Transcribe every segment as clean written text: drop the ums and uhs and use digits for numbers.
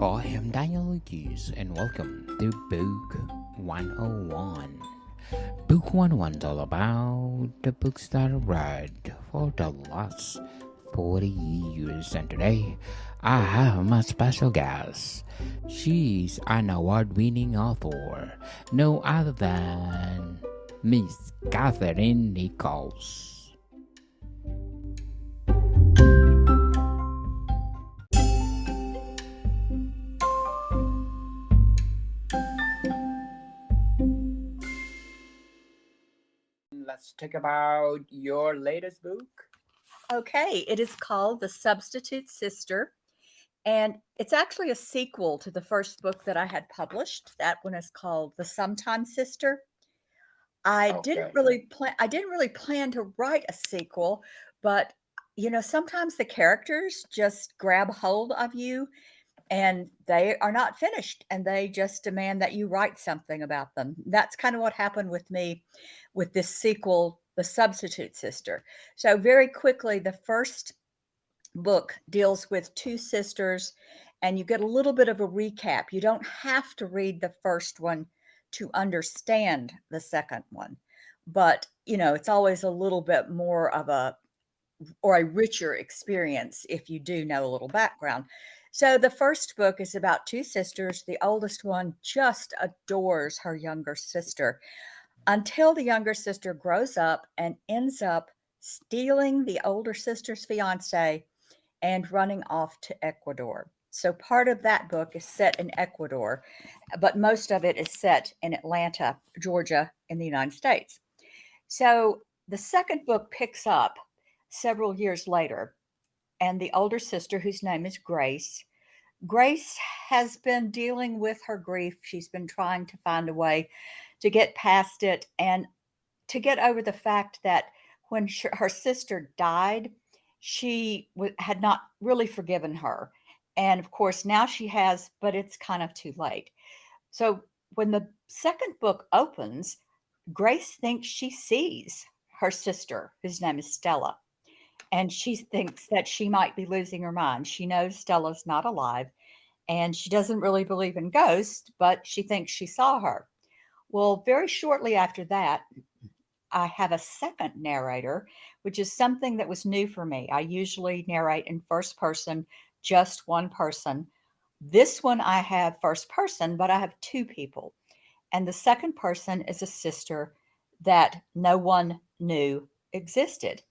I am Daniel Lucas and welcome to Book 101. Book 101 is all about the books that I read for the last 40 years, and today I have my special guest. She's an award-winning author, no other than Miss Katherine Nichols. Let's talk about your latest book. Okay, it is called The Substitute Sister, and it's actually a sequel to the first book that I had published. That one is called The Sometime Sister. Okay. I didn't really plan to write a sequel, but sometimes the characters just grab hold of you and they are not finished and they just demand that you write something about them. That's kind of what happened with me with this sequel, The Substitute Sister. So very quickly, the first book deals with two sisters, and you get a little bit of a recap. You don't have to read the first one to understand the second one, but it's always a little bit more of a richer experience if you do know a little background. So the first book is about two sisters. The oldest one just adores her younger sister until the younger sister grows up and ends up stealing the older sister's fiance and running off to Ecuador. So part of that book is set in Ecuador, but most of it is set in Atlanta, Georgia, in the United States. So the second book picks up several years later, and the older sister, whose name is Grace, Grace has been dealing with her grief. She's been trying to find a way to get past it and to get over the fact that when her sister died, she had not really forgiven her. And of course, now she has, but it's kind of too late. So when the second book opens, Grace thinks she sees her sister, whose name is Stella, and she thinks that she might be losing her mind. She knows Stella's not alive, and she doesn't really believe in ghosts, but she thinks she saw her. Well, very shortly after that, I have a second narrator, which is something that was new for me. I usually narrate in first person, just one person. This one I have first person, but I have two people. And the second person is a sister that no one knew existed.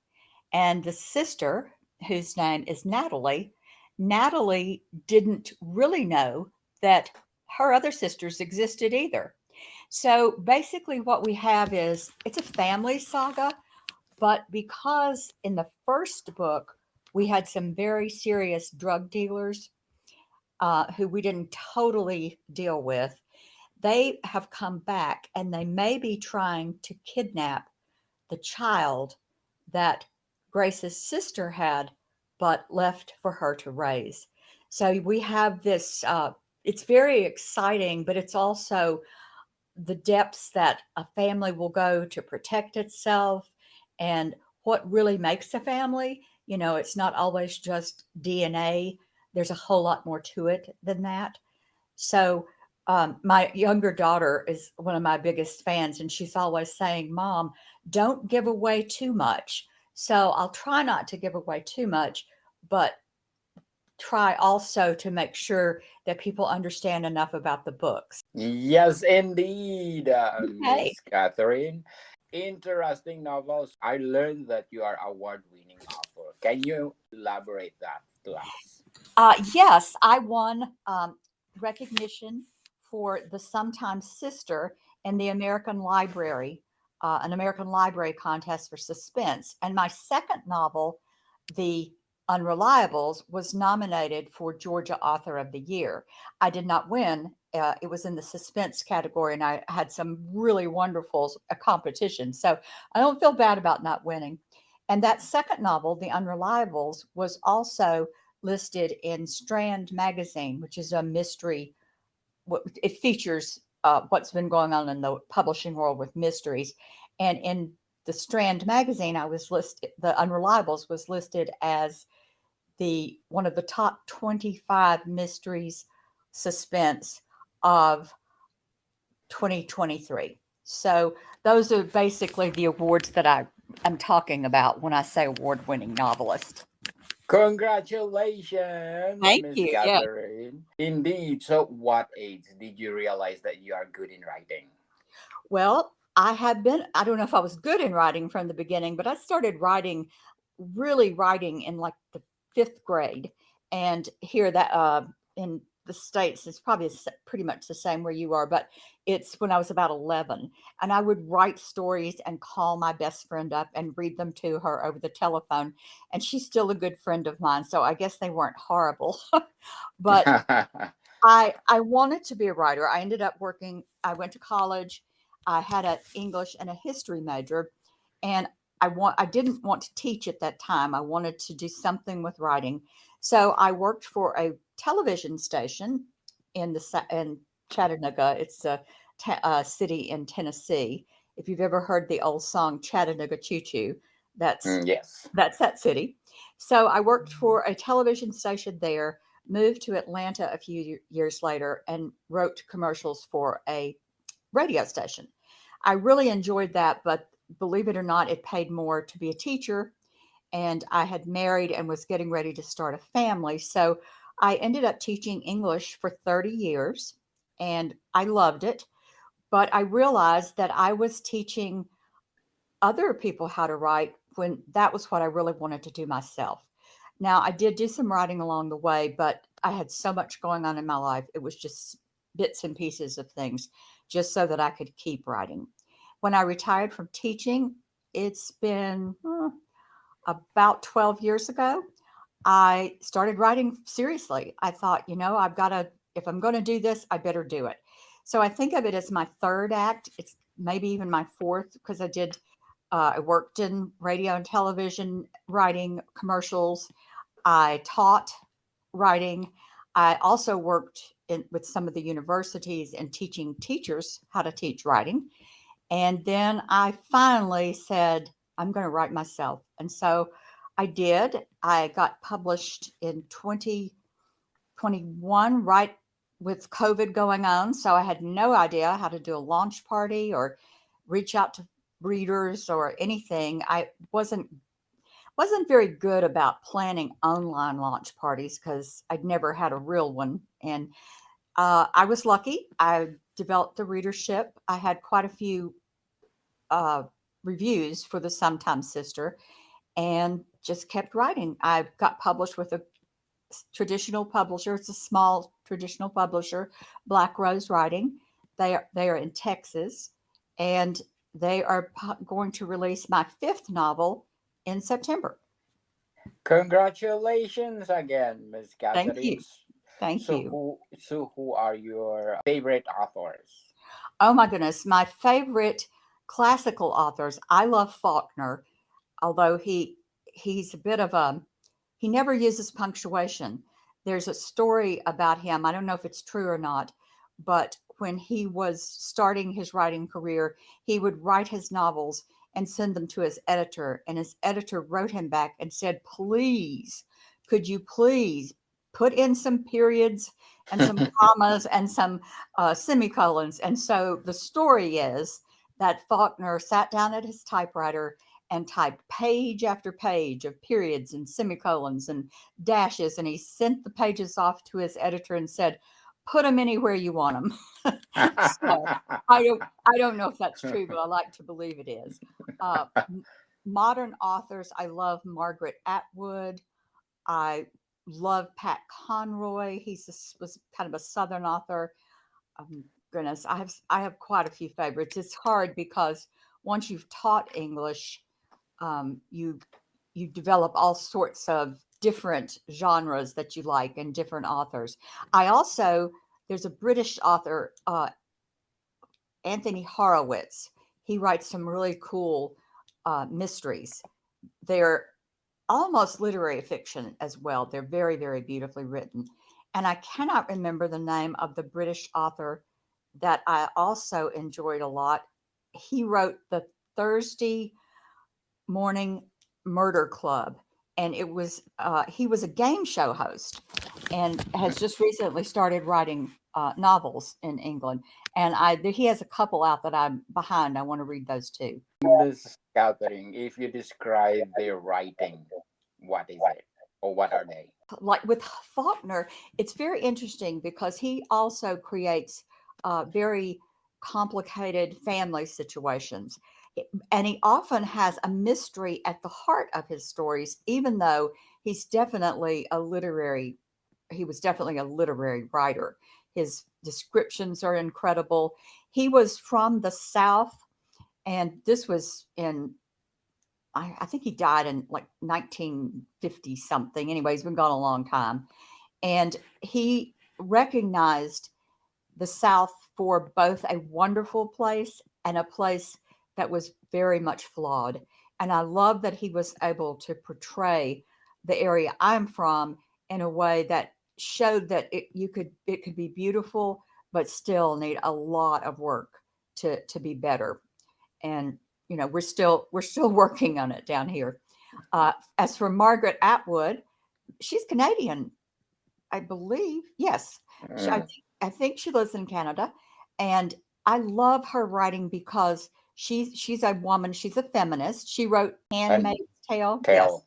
And the sister, whose name is Natalie, Natalie didn't really know that her other sisters existed either. So basically, what we have is it's a family saga, but because in the first book we had some very serious drug dealers who we didn't totally deal with, they have come back and they may be trying to kidnap the child that Grace's sister had, but left for her to raise. So we have this, it's very exciting, but it's also the depths that a family will go to protect itself and what really makes a family. It's not always just DNA, there's a whole lot more to it than that. So, my younger daughter is one of my biggest fans, and she's always saying, Mom, don't give away too much. So, I'll try not to give away too much, but try also to make sure that people understand enough about the books. Yes, indeed, Okay. Miss Catherine. Interesting novels. I learned that you are award-winning author. Can you elaborate that to us? Yes, I won recognition for the Sometimes Sister in the American Library, an American Library contest for suspense. And my second novel, The Unreliables, was nominated for Georgia Author of the Year. I did not win. It was in the suspense category, and I had some really wonderful competition. So I don't feel bad about not winning. And that second novel, The Unreliables, was also listed in Strand magazine, which is a mystery. It features what's been going on in the publishing world with mysteries. And in the Strand magazine, I was listed. The Unreliables was listed as the one of the top 25 mysteries suspense of 2023. So those are basically the awards that I am talking about when I say award-winning novelist. Congratulations, Thank Miss you. Yeah. Catherine. Indeed. So, what age did you realize that you are good in writing? Well, I don't know if I was good in writing from the beginning, but I started really writing in like the fifth grade. And here that in the States, it's probably pretty much the same where you are, but it's when I was about 11. And I would write stories and call my best friend up and read them to her over the telephone. And she's still a good friend of mine. So I guess they weren't horrible. But I wanted to be a writer. I ended up working. I went to college. I had an English and a history major, and I didn't want to teach at that time. I wanted to do something with writing. So I worked for a television station in Chattanooga. It's a city in Tennessee. If you've ever heard the old song Chattanooga Choo Choo, that's Yes. that's that city. So I worked for a television station there, moved to Atlanta a few years later, and wrote commercials for a radio station. I really enjoyed that, but believe it or not, it paid more to be a teacher. And I had married and was getting ready to start a family. So I ended up teaching English for 30 years and I loved it. But I realized that I was teaching other people how to write when that was what I really wanted to do myself. Now, I did do some writing along the way, but I had so much going on in my life. It was just bits and pieces of things just so that I could keep writing. When I retired from teaching, it's been about 12 years ago. I started writing seriously. I thought, I've got to, if I'm going to do this, I better do it. So I think of it as my third act. It's maybe even my fourth because I worked in radio and television writing commercials. I taught writing. I also worked with some of the universities and teaching teachers how to teach writing. And then I finally said, I'm going to write myself. And so I did. I got published in 2021, right with COVID going on. So I had no idea how to do a launch party or reach out to readers or anything. I wasn't very good about planning online launch parties because I'd never had a real one. And I was lucky. I developed the readership. I had quite a few uh, reviews for the Sometimes Sister and just kept writing. I got published with a traditional publisher. It's a small traditional publisher, Black Rose Writing. They are in Texas, and they are going to release my fifth novel in September. Congratulations again, Miss Thank Catherine. you. Thank So you. who are your favorite authors? Oh my goodness, my favorite classical authors. I love Faulkner, although he's a bit of a he never uses punctuation. There's a story about him. I don't know if it's true or not, but when he was starting his writing career, he would write his novels and send them to his editor. And his editor wrote him back and said, please, could you please put in some periods and some commas and some semicolons? And so the story is that Faulkner sat down at his typewriter and typed page after page of periods and semicolons and dashes. And he sent the pages off to his editor and said, put them anywhere you want them. So I don't know if that's true, but I like to believe it is. Uh, Modern authors, I love Margaret Atwood. I love Pat Conroy. Was kind of a Southern author. Um, Goodness, I have quite a few favorites. It's hard because once you've taught English, you develop all sorts of different genres that you like and different authors. I also there's a British author, Anthony Horowitz. He writes some really cool mysteries. They're almost literary fiction as well. They're very, very beautifully written. And I cannot remember the name of the British author that I also enjoyed a lot. He wrote the Thursday Morning Murder Club, and he was a game show host, and has just recently started writing novels in England. And he has a couple out that I'm behind. I want to read those too. Miss Catherine, if you describe their writing, what is it? Or what are they? Like with Faulkner, it's very interesting because he also creates very complicated family situations. And he often has a mystery at the heart of his stories, even though he's definitely a literary, he was definitely a literary writer. His descriptions are incredible. He was from the South, and this was in I think he died in like 1950 something. Anyway, he's been gone a long time. And he recognized the South for both a wonderful place and a place that was very much flawed. And I love that he was able to portray the area I'm from in a way that showed that it could be beautiful, but still need a lot of work to be better. And we're still working on it down here. As for Margaret Atwood, she's Canadian, I believe. Yes, Mm. I think she lives in Canada, and I love her writing because she's a woman. She's a feminist. She wrote And *Handmaid's Tale*. Yes, tell,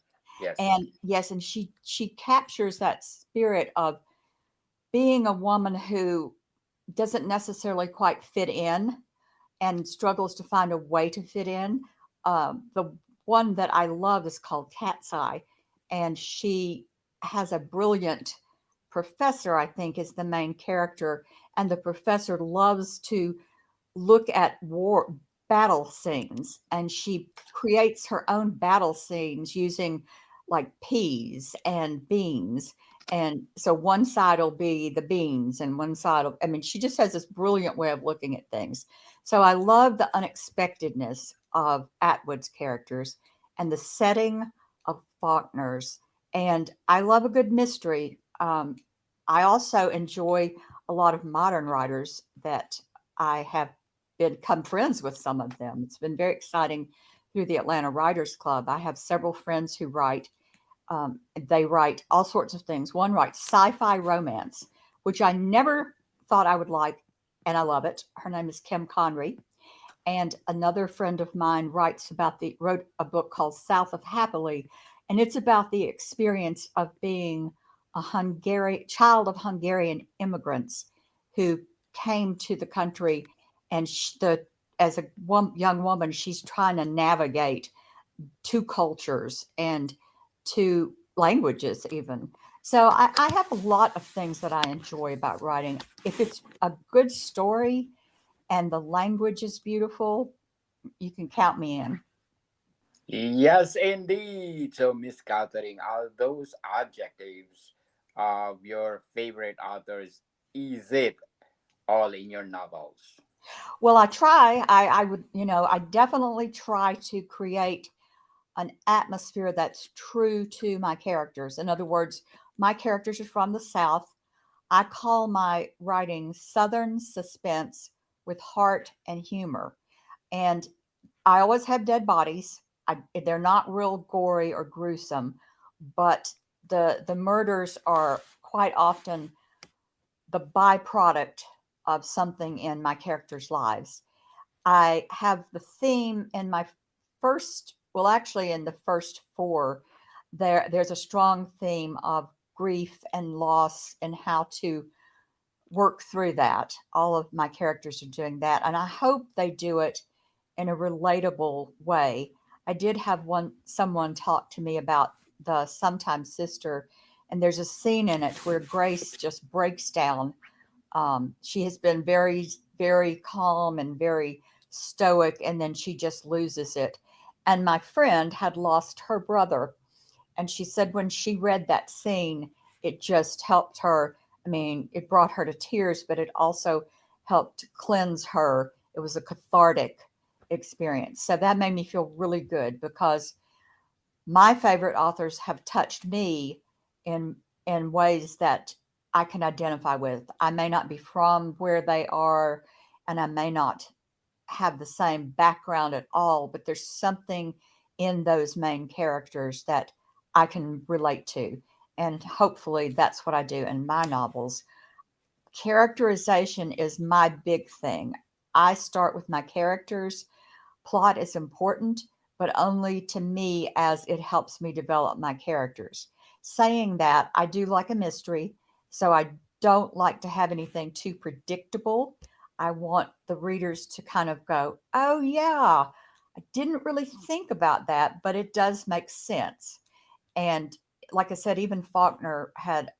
yes. and she captures that spirit of being a woman who doesn't necessarily quite fit in and struggles to find a way to fit in. The one that I love is called Cat's Eye, and she has a brilliant professor, I think, is the main character, and the professor loves to look at war battle scenes, and she creates her own battle scenes using like peas and beans. And so one side will be the beans and one side will, I mean, she just has this brilliant way of looking at things. So I love the unexpectedness of Atwood's characters and the setting of Faulkner's. And I love a good mystery. I also enjoy a lot of modern writers that I have become friends with some of them. It's been very exciting through the Atlanta Writers Club. I have several friends who write. They write all sorts of things. One writes sci-fi romance, which I never thought I would like, and I love it. Her name is Kim Conry. And another friend of mine wrote a book called South of Happily, and it's about the experience of being a Hungarian child of Hungarian immigrants who came to the country, and as a young woman, she's trying to navigate two cultures and two languages even. So I have a lot of things that I enjoy about writing. If it's a good story and the language is beautiful, you can count me in. Yes, indeed. So, Miss Catherine, are those adjectives of your favorite authors? Is it all in your novels? Well, I try. I would, I definitely try to create an atmosphere that's true to my characters. In other words, my characters are from the South. I call my writing Southern suspense with heart and humor. And I always have dead bodies. They're not real gory or gruesome, but the murders are quite often the byproduct of something in my characters' lives. I have the theme in my actually in the first four, there's a strong theme of grief and loss and how to work through that. All of my characters are doing that, and I hope they do it in a relatable way. I did have someone talk to me about the Sometime Sister, and there's a scene in it where Grace just breaks down. She has been very, very calm and very stoic, and then she just loses it. And my friend had lost her brother, and she said when she read that scene, it just helped her. I mean, it brought her to tears, but it also helped cleanse her. It was a cathartic experience. So that made me feel really good because my favorite authors have touched me in ways that I can identify with. I may not be from where they are, and I may not have the same background at all, but there's something in those main characters that I can relate to. and hopefully that's what I do in my novels. Characterization is my big thing. I start with my characters. Plot is important, but only to me as it helps me develop my characters. Saying that, I do like a mystery, so I don't like to have anything too predictable. I want the readers to kind of go, oh, yeah, I didn't really think about that, but it does make sense. And like I said, even Faulkner had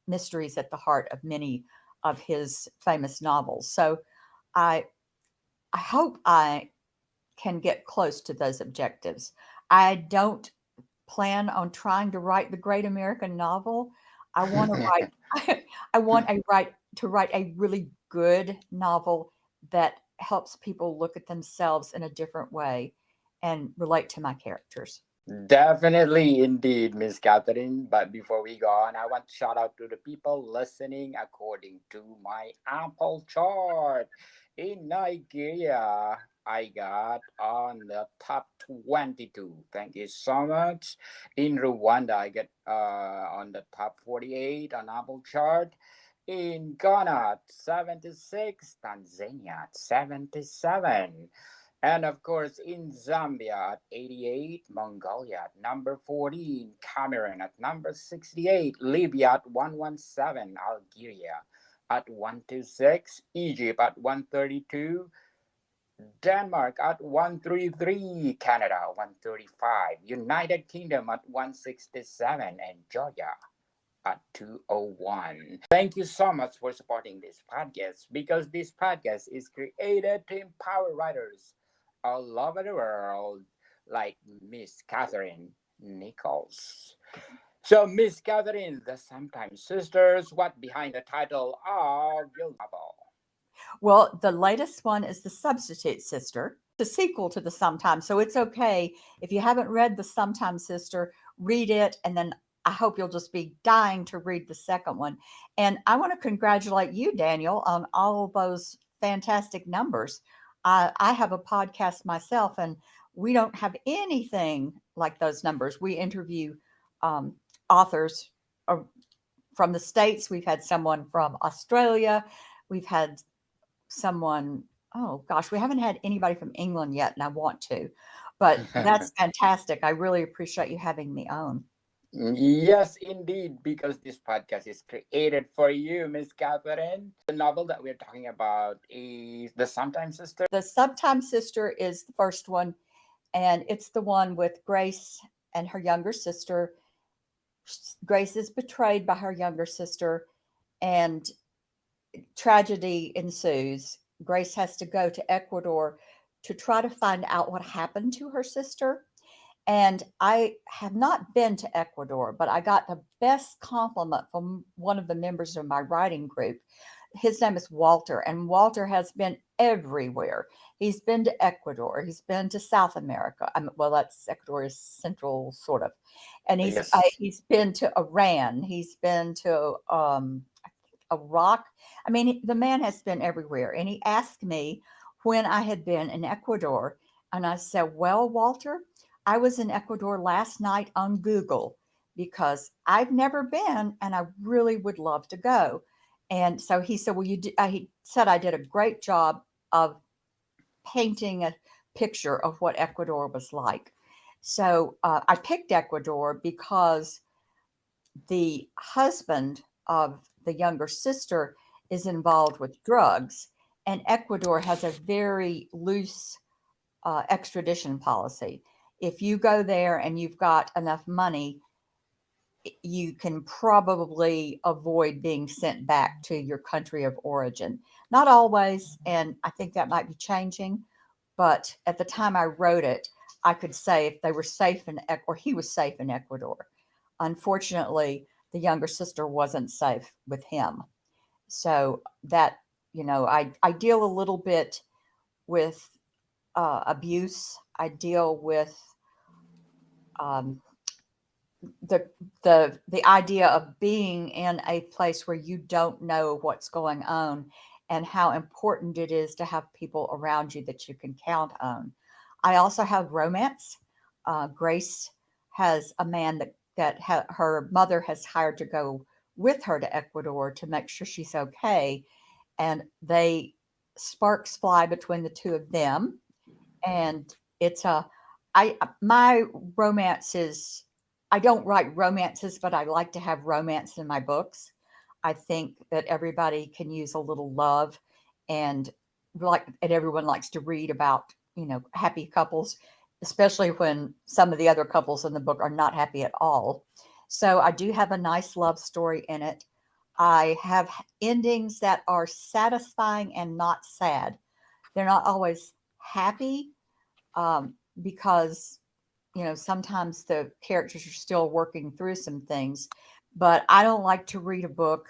mysteries at the heart of many of his famous novels. So I I hope I can get close to those objectives. I don't plan on trying to write the great American novel. I want to write I want a write to write a really good novel that helps people look at themselves in a different way and relate to my characters. Definitely, indeed, Miss Catherine. But before we go on, I want to shout out to the people listening according to my Apple chart. In Nigeria, I got on the top 22. Thank you so much. In Rwanda, I get on the top 48 on Apple chart. In Ghana, 76. Tanzania, 77. And of course, in Zambia at 88, Mongolia at number 14, Cameroon at number 68, Libya at 117, Algeria at 126, Egypt at 132, Denmark at 133, Canada 135, United Kingdom at 167, and Georgia at 201. Thank you so much for supporting this podcast because this podcast is created to empower writers all over the world like Miss Catherine Nichols. So, Miss Catherine, the Sometimes Sisters, what behind the title of your novel? Well, the latest one is The Substitute Sister, the sequel to The Sometime. So it's okay if you haven't read The Sometime Sister, read it, and then I hope you'll just be dying to read the second one. And I want to congratulate you, Daniel, on all of those fantastic numbers. I have a podcast myself, and we don't have anything like those numbers. We interview um, authors uh, from the States. We've had someone from Australia. We've had someone, oh gosh, we haven't had anybody from England yet, and I want to, but that's fantastic. I really appreciate you having me on. Yes, indeed, because this podcast is created for you, Miss Catherine. The novel that we're talking about is The Sometime Sister. The Sometime Sister is the first one, and it's the one with Grace and her younger sister. Grace is betrayed by her younger sister, and tragedy ensues. Grace has to go to Ecuador to try to find out what happened to her sister. And I have not been to Ecuador, but I got the best compliment from one of the members of my writing group. His name is Walter, and Walter has been everywhere. He's been to Ecuador. He's been to South America. Well, that's Ecuador is central, sort of, and Yes. he's been to Iran. He's been to Iraq. I mean, the man has been everywhere. And he asked me when I had been in Ecuador, and I said, "Well, Walter, I was in Ecuador last night on Google because I've never been and I really would love to go." And so he said, "Well, he said I did a great job of painting a picture of what Ecuador was like. So I picked Ecuador because the husband of the younger sister is involved with drugs, and Ecuador has a very loose extradition policy. If you go there and you've got enough money, you can probably avoid being sent back to your country of origin. Not always, and I think that might be changing, but at the time I wrote it, I could say if they were safe in or he was safe in Ecuador. Unfortunately, the younger sister wasn't safe with him. So that, I deal a little bit with abuse. I deal with um, the idea of being in a place where you don't know what's going on and how important it is to have people around you that you can count on. I also have romance. Grace has a man that her mother has hired to go with her to Ecuador to make sure she's okay. And they sparks fly between the two of them. And it's a I my romances I don't write romances, but I like to have romance in my books. I think that everybody can use a little love, and everyone likes to read about, happy couples, especially when some of the other couples in the book are not happy at all. So I do have a nice love story in it. I have endings that are satisfying and not sad. They're not always happy, um, because sometimes the characters are still working through some things. But I don't like to read a book,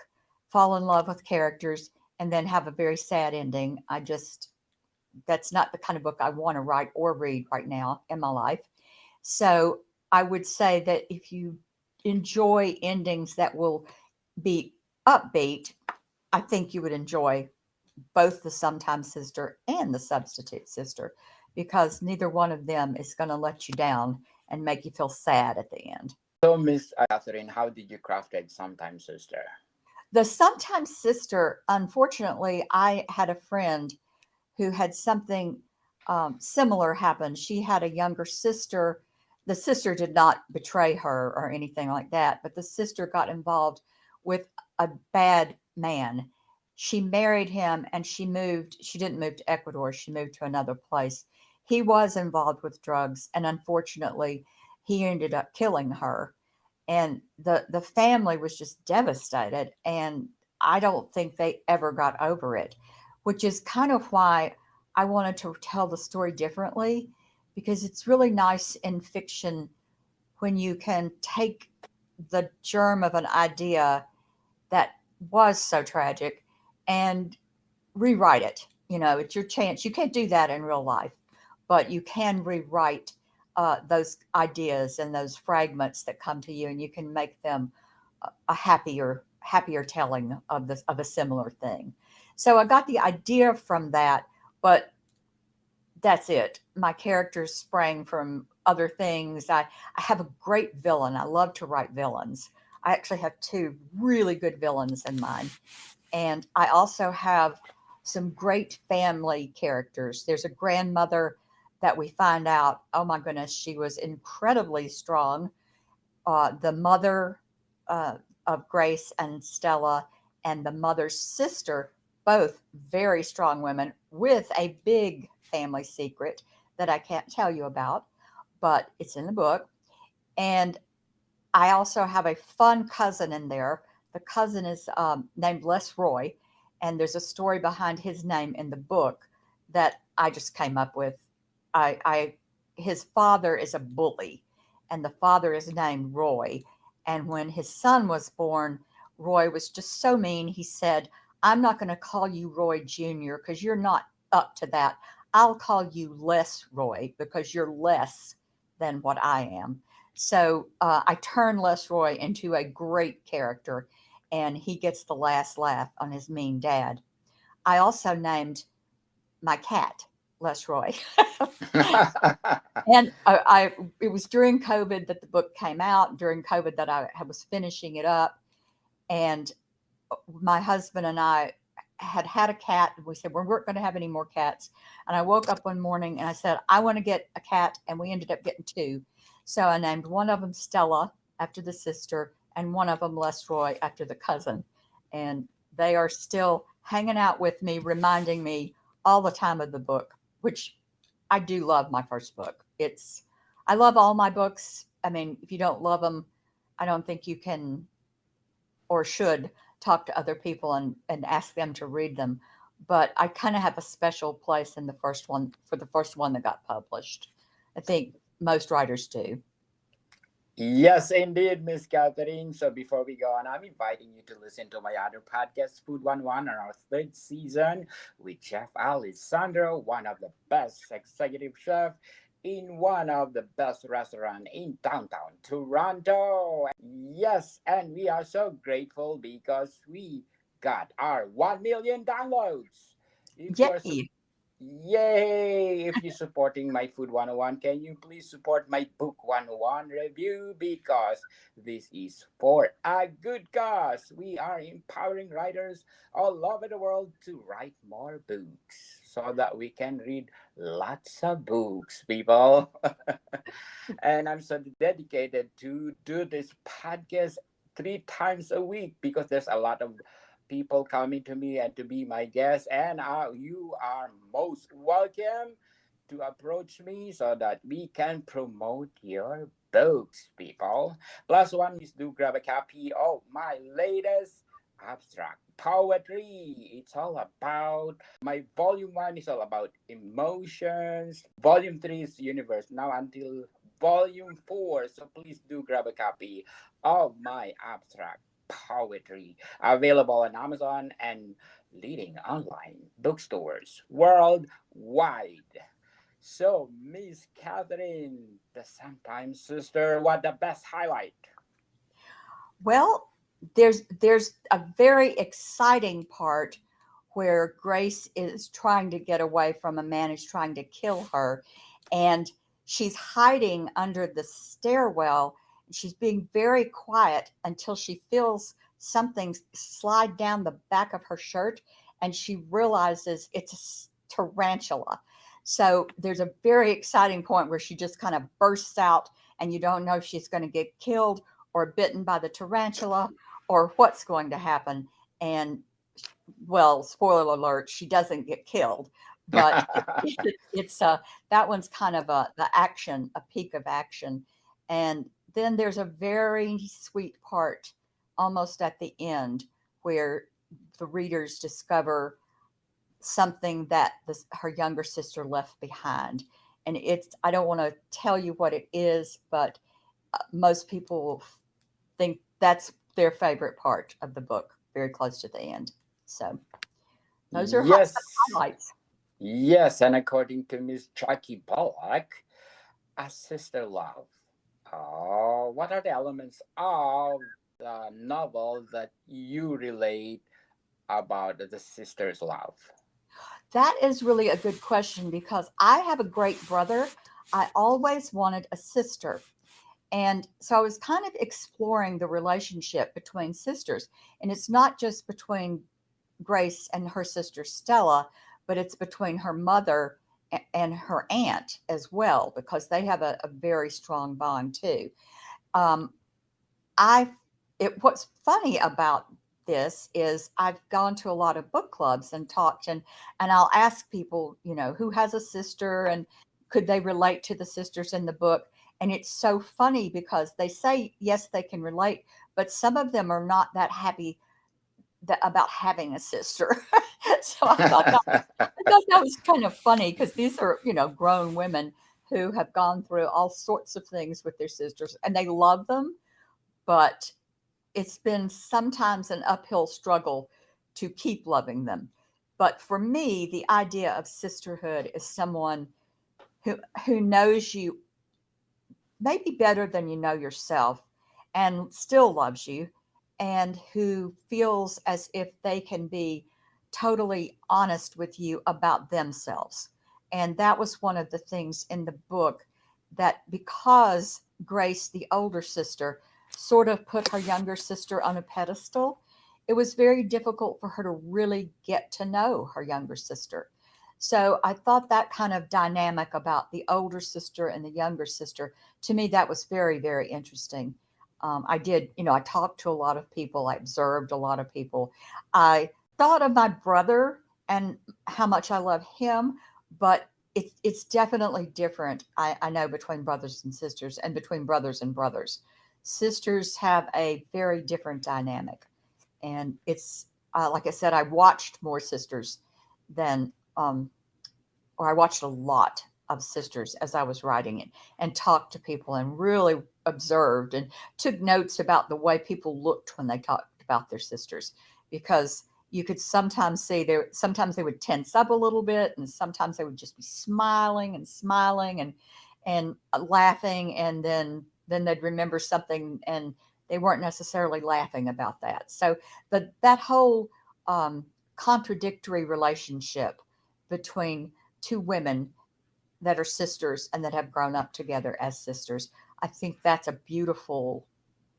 fall in love with characters, and then have a very sad ending. That's not the kind of book I want to write or read right now in my life. So I would say that if you enjoy endings that will be upbeat, I think you would enjoy both the sometime sister and the substitute sister, because neither one of them is going to let you down and make you feel sad at the end. So, Miss Catherine, how did you craft it Sometimes Sister? The sometime sister, unfortunately, I had a friend who had something similar happen. She had a younger sister. The sister did not betray her or anything like that, but the sister got involved with a bad man. She married him and she moved. She didn't move to Ecuador, she moved to another place. He was involved with drugs, and unfortunately, he ended up killing her. And the family was just devastated, and I don't think they ever got over it, which is kind of why I wanted to tell the story differently, because it's really nice in fiction when you can take the germ of an idea that was so tragic and rewrite it. It's your chance. You can't do that in real life, but you can rewrite those ideas and those fragments that come to you, and you can make them a happier telling of a similar thing. So I got the idea from that, but that's it. My characters sprang from other things. I have a great villain. I love to write villains. I actually have two really good villains in mine. And I also have some great family characters. There's a grandmother that we find out, oh my goodness, she was incredibly strong. The mother uh, of Grace and Stella, and the mother's sister, both very strong women with a big family secret that I can't tell you about, but it's in the book. And I also have a fun cousin in there. The cousin is named Les Roy, and there's a story behind his name in the book that I just came up with. I His father is a bully, and the father is named Roy. And when his son was born, Roy was just so mean. He said, "I'm not going to call you Roy Jr. because you're not up to that. I'll call you Les Roy because you're less than what I am." So I turned Les Roy into a great character, and he gets the last laugh on his mean dad. I also named my cat Les Roy. And it was during COVID that the book came out, during COVID that I was finishing it up. And my husband and I had a cat. We said, we weren't going to have any more cats. And I woke up one morning and I said, I want to get a cat. And we ended up getting two. So I named one of them Stella after the sister, and one of them Les Roy after the cousin. And they are still hanging out with me, reminding me all the time of the book, which I do love my first book. I love all my books. I mean, if you don't love them, I don't think you can or should talk to other people and ask them to read them. But I kind of have a special place in the first one, for the first one that got published. I think most writers do. Yes, indeed, Miss Catherine. So before we go on, I'm inviting you to listen to my other podcast, Food 101, on our third season with Chef Alessandro, one of the best executive chef in one of the best restaurant in downtown Toronto. Yes, and we are so grateful because we got our 1 million downloads. If you're Yay. Yay! If you're supporting my Food 101, can you please support my Book 101 review? Because this is for a good cause. We are empowering writers all over the world to write more books so that we can read lots of books, people. And I'm so dedicated to do this podcast 3 times a week because there's a lot of people coming to me and to be my guest. And you are most welcome to approach me so that we can promote your books, people. Plus, one is do grab a copy of my latest abstract poetry. It's all about my volume one is all about emotions. Volume three is universe. Now until volume four. So please do grab a copy of my abstract poetry available on Amazon and leading online bookstores worldwide. So, Miss Catherine, the sometime sister, what the best highlight? Well, there's a very exciting part where Grace is trying to get away from a man who's trying to kill her, and she's hiding under the stairwell. She's being very quiet until she feels something slide down the back of her shirt, and she realizes it's a tarantula. So there's a very exciting point where she just kind of bursts out, and you don't know if she's going to get killed or bitten by the tarantula or what's going to happen. And well, spoiler alert, she doesn't get killed, but it's that one's kind of a peak of action. And then there's a very sweet part almost at the end where the readers discover something that her younger sister left behind. And it's, I don't want to tell you what it is, but most people think that's their favorite part of the book, very close to the end. So those are Yes, highlights. yes, and according to Miss Jackie Bullock, a sister love. Oh, what are the elements of the novel that you relate about the sister's love? That is really a good question because I have a great brother. I always wanted a sister. And so I was kind of exploring the relationship between sisters. And it's not just between Grace and her sister Stella, but it's between her mother and her aunt as well, because they have a very strong bond too. Um, I what's funny about this is I've gone to a lot of book clubs and talked, and I'll ask people, who has a sister and could they relate to the sisters in the book? And it's so funny because they say yes, they can relate, but some of them are not that happy about having a sister. So I thought that was kind of funny because these are, grown women who have gone through all sorts of things with their sisters and they love them, but it's been sometimes an uphill struggle to keep loving them. But for me, the idea of sisterhood is someone who knows you maybe better than you know yourself and still loves you and who feels as if they can be totally honest with you about themselves. And that was one of the things in the book that because Grace, the older sister, sort of put her younger sister on a pedestal, it was very difficult for her to really get to know her younger sister. So I thought that kind of dynamic about the older sister and the younger sister, to me, that was very, very interesting. I did, I talked to a lot of people, I observed a lot of people. I thought of my brother and how much I love him, but it's definitely different. I know between brothers and sisters and between brothers and brothers. Sisters have a very different dynamic. And it's, like I said, I watched more sisters than or I watched a lot of sisters as I was writing it and talked to people and really observed and took notes about the way people looked when they talked about their sisters because you could sometimes see sometimes they would tense up a little bit and sometimes they would just be smiling and laughing and then they'd remember something and they weren't necessarily laughing about that. So that whole contradictory relationship between two women that are sisters and that have grown up together as sisters. I think that's a beautiful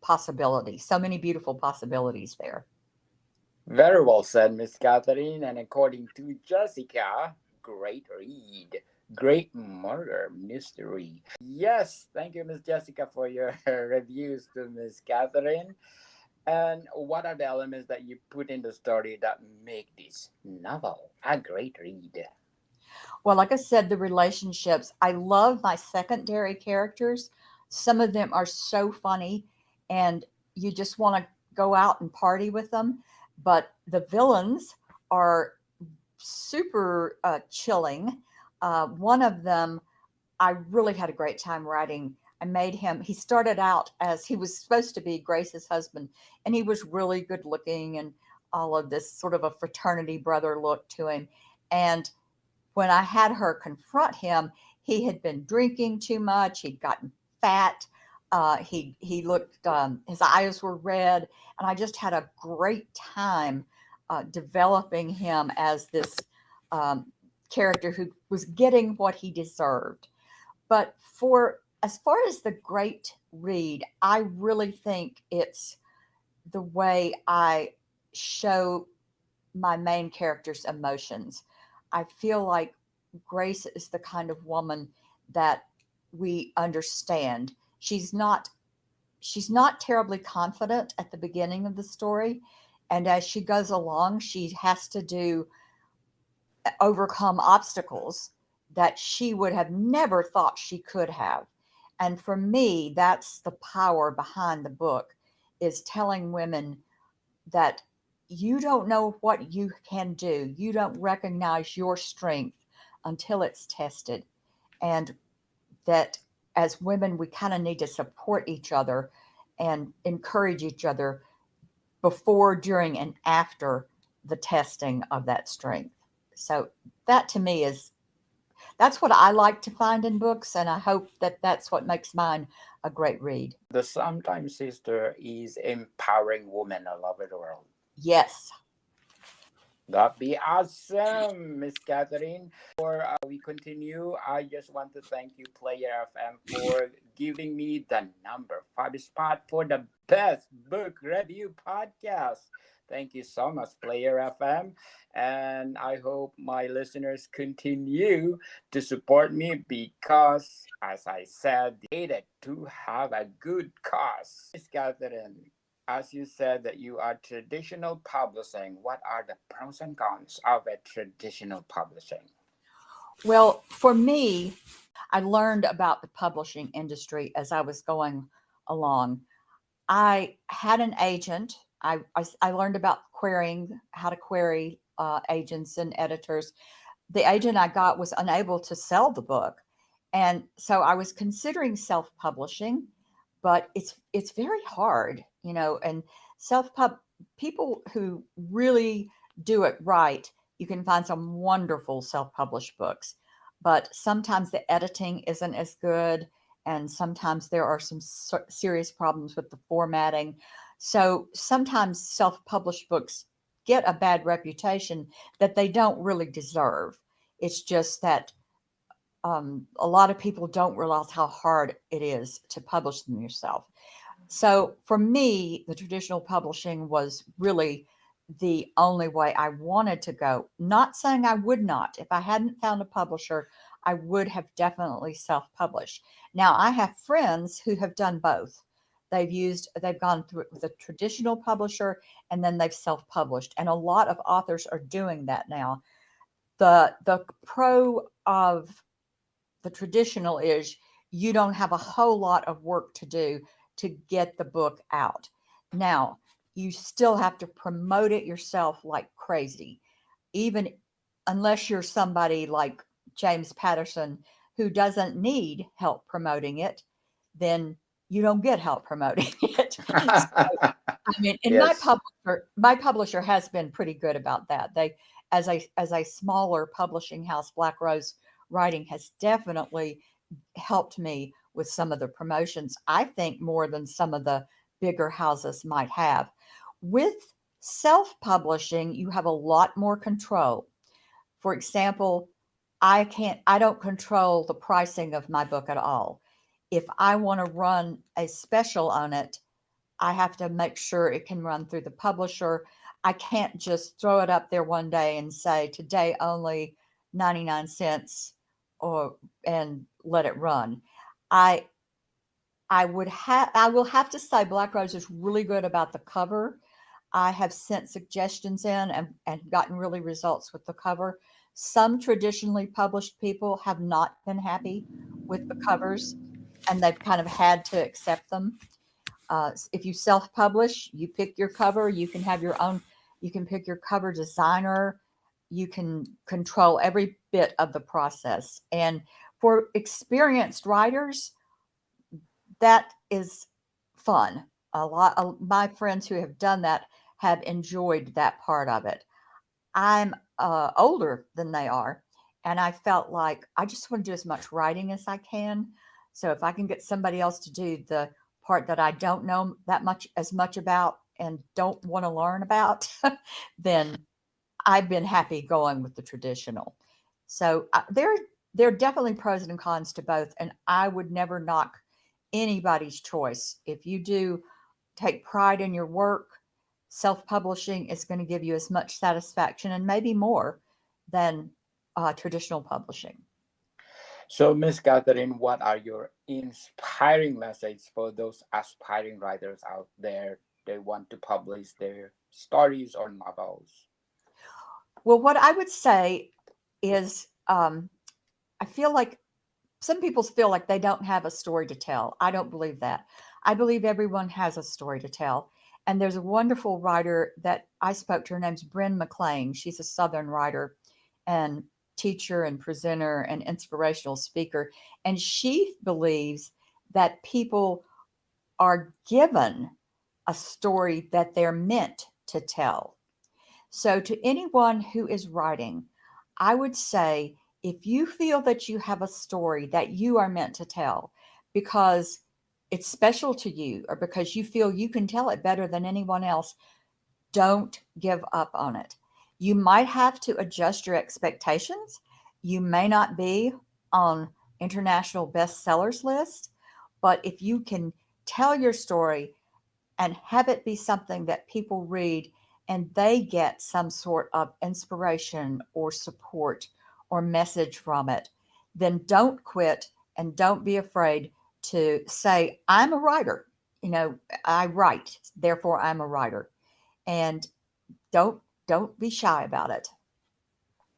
possibility. So many beautiful possibilities there. Very well said, Miss Catherine. And according to Jessica, great read. Great murder mystery. Yes, thank you, Miss Jessica, for your reviews to Miss Catherine. And what are the elements that you put in the story that make this novel a great read? Well, like I said, the relationships. I love my secondary characters. Some of them are so funny, and you just want to go out and party with them. But the villains are super chilling. One of them, I really had a great time writing. I made him, he started out as he was supposed to be Grace's husband, and he was really good looking and all of this sort of a fraternity brother look to him. And when I had her confront him, he had been drinking too much. He'd gotten fat. He looked, his eyes were red, and I just had a great time developing him as this um, character who was getting what he deserved. But for as far as the great read, I really think it's the way I show my main character's emotions. I feel like Grace is the kind of woman that we understand. She's not terribly confident at the beginning of the story, and as she goes along, she has to do overcome obstacles that she would have never thought she could have. And for me, that's the power behind the book, is telling women that you don't know what you can do. You don't recognize your strength until it's tested. And that as women, we kind of need to support each other and encourage each other before, during, and after the testing of that strength. So that to me is that's what I like to find in books, and I hope that that's what makes mine a great read. The Sometime Sister is empowering women all over the world. Yes. That'd be awesome, Miss Catherine. Before we continue, I just want to thank you, Player FM, for giving me the number 5 spot for the best book review podcast. Thank you so much, Player FM. And I hope my listeners continue to support me because, as I said, they needed to have a good cause. Miss Catherine, as you said that you are traditional publishing, what are the pros and cons of a traditional publishing? Well, for me, I learned about the publishing industry as I was going along. I had an agent. I learned about querying, how to query agents and editors. The agent I got was unable to sell the book. And so I was considering self-publishing, but it's very hard, and self-pub people who really do it right, you can find some wonderful self-published books. But sometimes the editing isn't as good, and sometimes there are some serious problems with the formatting. So sometimes self-published books get a bad reputation that they don't really deserve. It's just that a lot of people don't realize how hard it is to publish them yourself. So for me, the traditional publishing was really the only way I wanted to go. Not saying I would not. If I hadn't found a publisher, I would have definitely self-published. Now I have friends who have done both. They've gone through with a traditional publisher, and then they've self-published. And a lot of authors are doing that now. The pro of the traditional is you don't have a whole lot of work to do to get the book out. Now, you still have to promote it yourself like crazy, even unless you're somebody like James Patterson who doesn't need help promoting it, then you don't get help promoting it. So, I mean, and my Yes. publisher has been pretty good about that. They, as a smaller publishing house, Black Rose Writing has definitely helped me with some of the promotions, I think more than some of the bigger houses might have. With self publishing, you have a lot more control. For example, I don't control the pricing of my book at all. If I want to run a special on it, I have to make sure it can run through the publisher. I can't just throw it up there one day and say today only 99 cents or and let it run. I I will have to say Black Rose is really good about the cover. I have sent suggestions in and gotten really results with the cover. Some traditionally published people have not been happy with the covers and they've kind of had to accept them. If you self publish, you pick your cover, you can have your own, you can pick your cover designer, you can control every bit of the process. And for experienced writers, that is fun. A lot of my friends who have done that have enjoyed that part of it. I'm older than they are, and I felt like I just want to do as much writing as I can. So if I can get somebody else to do the part that I don't know that much as much about and don't want to learn about, then I've been happy going with the traditional. So there are definitely pros and cons to both, and I would never knock anybody's choice. If you do take pride in your work, self-publishing is going to give you as much satisfaction and maybe more than traditional publishing. So, Miss Catherine, what are your inspiring messages for those aspiring writers out there? They want to publish their stories or novels. Well, what I would say is I feel like some people feel like they don't have a story to tell. I don't believe that. I believe everyone has a story to tell. And there's a wonderful writer that I spoke to. Her name's Bryn McLean. She's a Southern writer and teacher and presenter and inspirational speaker. And she believes that people are given a story that they're meant to tell. So, to anyone who is writing, I would say if you feel that you have a story that you are meant to tell because it's special to you or because you feel you can tell it better than anyone else, don't give up on it. You might have to adjust your expectations. You may not be on international bestsellers list, but if you can tell your story and have it be something that people read and they get some sort of inspiration or support or message from it, then don't quit and don't be afraid to say, I'm a writer. You know, I write, therefore I'm a writer. And don't be shy about it.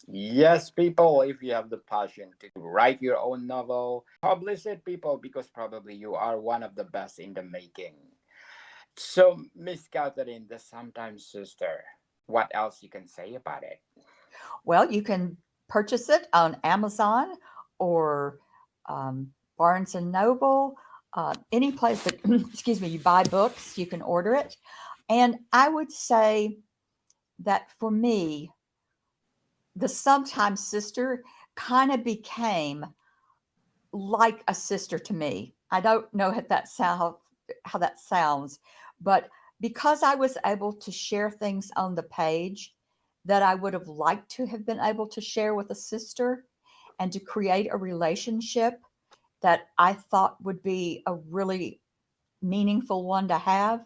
Yes, people, if you have the passion to write your own novel, publish it, people, because probably you are one of the best in the making. So, Miss Catherine, the sometimes sister, what else you can say about it? Well, you can purchase it on Amazon or Barnes and Noble, any place that, excuse me, you buy books, you can order it. And I would say that for me, the sometimes sister kind of became like a sister to me. I don't know how that sounds, but because I was able to share things on the page that I would have liked to have been able to share with a sister and to create a relationship that I thought would be a really meaningful one to have,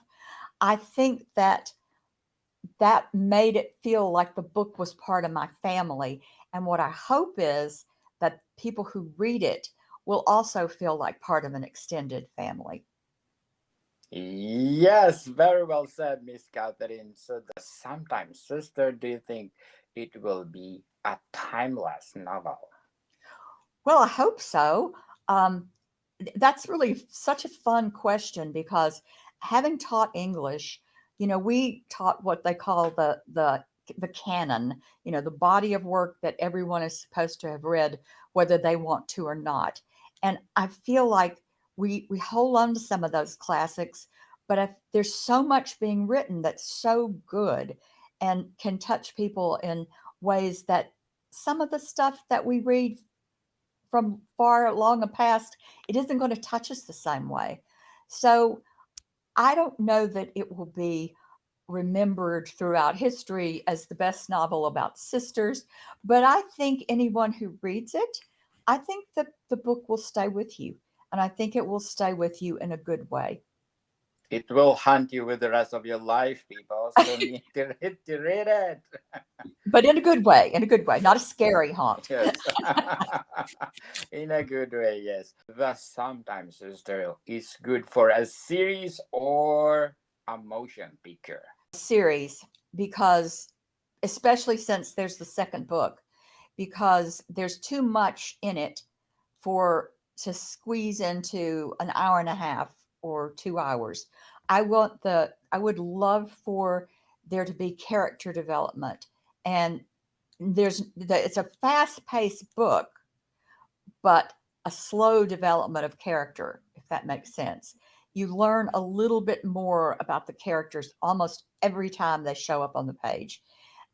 I think that that made it feel like the book was part of my family. And what I hope is that people who read it will also feel like part of an extended family. Yes, very well said, Miss Catherine. So, the sometimes sister, do you think it will be a timeless novel? Well, I hope so. Um, that's really such a fun question because having taught English, you know, we taught what they call the canon, you know, the body of work that everyone is supposed to have read, whether they want to or not. And I feel like we hold on to some of those classics, but there's so much being written that's so good and can touch people in ways that some of the stuff that we read from far along a past, it isn't going to touch us the same way. So I don't know that it will be remembered throughout history as the best novel about sisters. But I think anyone who reads it, I think that the book will stay with you. And I think it will stay with you in a good way. It will haunt you with the rest of your life, people. So need to read it. But in a good way, not a scary haunt. Yes. In a good way, yes. The Sometimes Sister is good for a series or a motion picture. Series, because especially since there's the second book, because there's too much in it for to squeeze into an hour and a half or 2 hours. I would love for there to be character development, and it's a fast-paced book, but a slow development of character, if that makes sense. You learn a little bit more about the characters almost every time they show up on the page.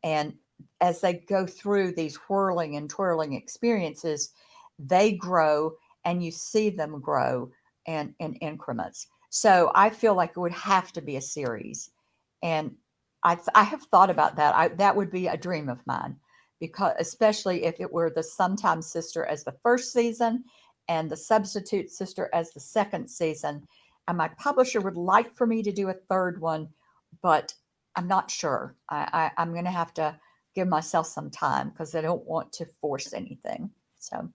And as they go through these whirling and twirling experiences, they grow and you see them grow and in increments. So I feel like it would have to be a series. And I have thought about that. That would be a dream of mine, because especially if it were the Sometime Sister as the first season and the Substitute Sister as the second season. And my publisher would like for me to do a third one, but I'm not sure. I'm going to have to give myself some time because I don't want to force anything. So,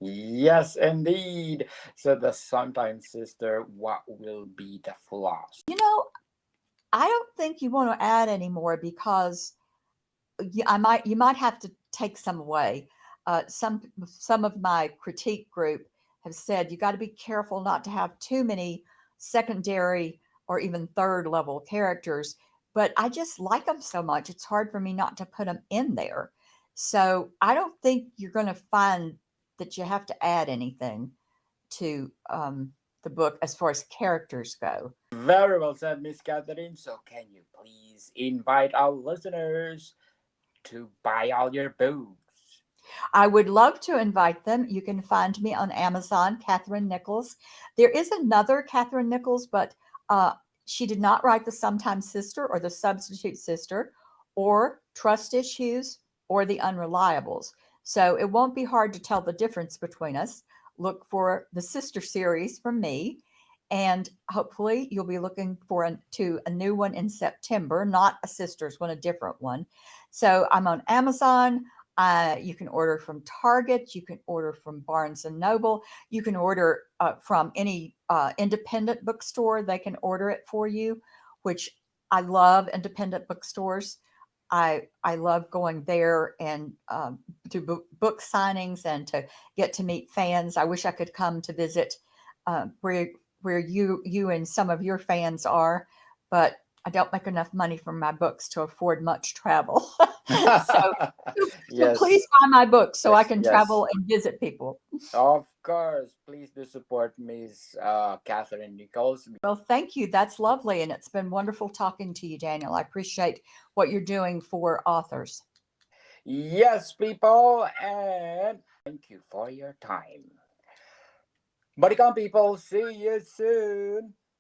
Yes, indeed. So the Sometimes Sister, what will be the flaws? you know, I don't think you want to add any more because you might have to take some away. Some of my critique group have said you got to be careful not to have too many secondary or even third level characters. But I just like them so much; it's hard for me not to put them in there. So I don't think you're going to find that you have to add anything to the book as far as characters go. Very well said, Miss Catherine. So can you please invite our listeners to buy all your books? I would love to invite them. You can find me on Amazon, Katherine Nichols. There is another Katherine Nichols, but uh, she did not write The Sometime Sister or The Substitute Sister or Trust Issues or The Unreliables. So it won't be hard to tell the difference between us. Look for the sister series from me. And hopefully you'll be looking to a new one in September, not a sister's one, a different one. So I'm on Amazon. You can order from Target. You can order from Barnes and Noble. You can order from any independent bookstore. They can order it for you, which I love independent bookstores. I love going there and to book signings and to get to meet fans. I wish I could come to visit where you and some of your fans are, but I don't make enough money from my books to afford much travel. so so Yes, please buy my books so I yes, can yes. travel and visit people. Of course, please do support Miss Catherine Nichols. Well, thank you. That's lovely. And it's been wonderful talking to you, Daniel. I appreciate what you're doing for authors. Yes, people, and thank you for your time. Bodycon people, see you soon.